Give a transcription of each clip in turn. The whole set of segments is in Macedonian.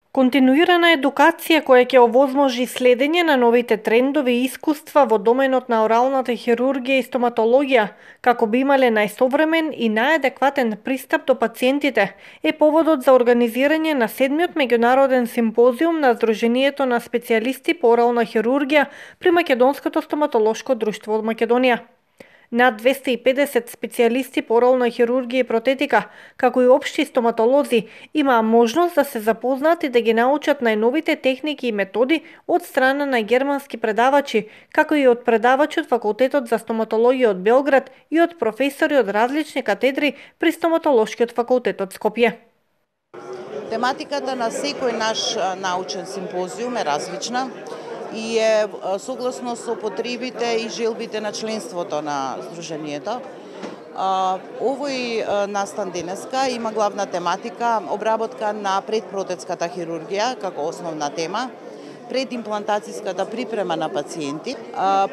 Континуирана едукација која ќе овозможи следење на новите трендови и искуства во доменот на оралната хирургија и стоматологија, како би имале најсовремен и најадекватен пристап до пациентите, е поводот за организирање на 7-миот меѓународен симпозиум на Сдруженијето на специјалисти по орална хирургија при Македонското стоматолошко друштво од Македонија. Над 250 специјалисти по орална хирургија и протетика, како и општи стоматолози, имаа можност да се запознаат и да ги научат најновите техники и методи од страна на германски предавачи, како и од предавачи од Факултетот за стоматологија од Белград и од професори од различни катедри при Стоматолошкиот факултет од Скопје. Тематиката на секој наш научен симпозиум е различна и е согласно со потребите и желбите на членството на Сдруженијето. Овој настан денеска има главна тематика обработка на предпротетската хирургија како основна тема, предимплантацијската припрема на пациенти.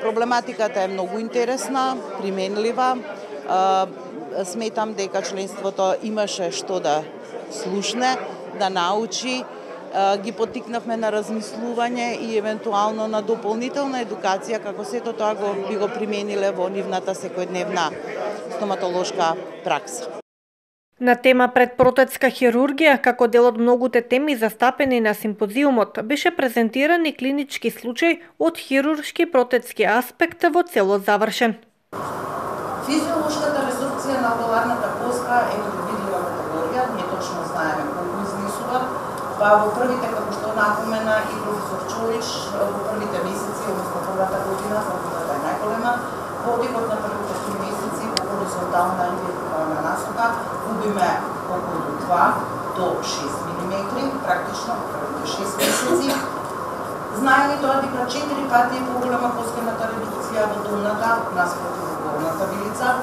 Проблематиката е многу интересна, применлива. Сметам дека членството имаше што да слушне, да научи, ги поттикнавме на размислување и евентуално на дополнителна едукација како сето тоа би го примениле во нивната секојдневна стоматолошка пракса. На тема предпротетска хирургија, како дел од многуте теми застапени на симпозиумот, беше презентиран и клинички случај од хируршки протетски аспект во целост завршен. Физиолошката резорбција на алвеоларната коска е непредвидлива категорија, не точно знаеме колку изнесува. Па во првите, како што напомена и професор Чолич, во првите месеци, односно првата година, факултета е најголема, во одекот на првите 3 месеци во хоризонтална и вертикална насока губиме околу 2 до 6 мм, практично во првите 6 месеци. Знаеме тоа дека 4 пати е поголема коскената редукција во долната наспроти во горната вилица.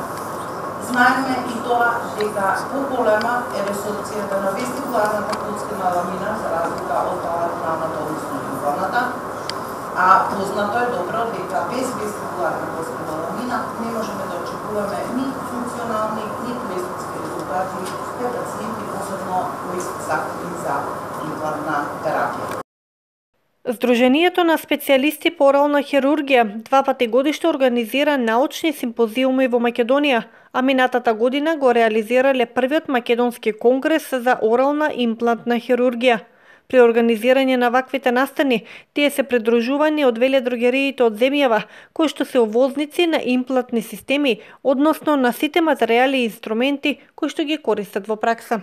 Знаеме и тоа дека поголема е ресорбцијата на вестибуларната коскена ламина за разлика од латералната, односно лимфоната. А познато е добро дека без вестибуларна коскена ламина не можеме да очекуваме ниту функционални, ниту естетски резултати кај пациенти, посебно кои сакани за имплантна терапија. Сдруженијето на специјалисти по орална хирургија 2 пати годишно организира научни симпозиуми во Македонија, а минатата година го реализирале првиот македонски конгрес за орална имплантна хирургија. При организирање на ваквите настани, тие се придружувани од веледрогериите од земјава, кои што се увозници на имплантни системи, односно на сите материјали и инструменти кои што ги користат во пракса.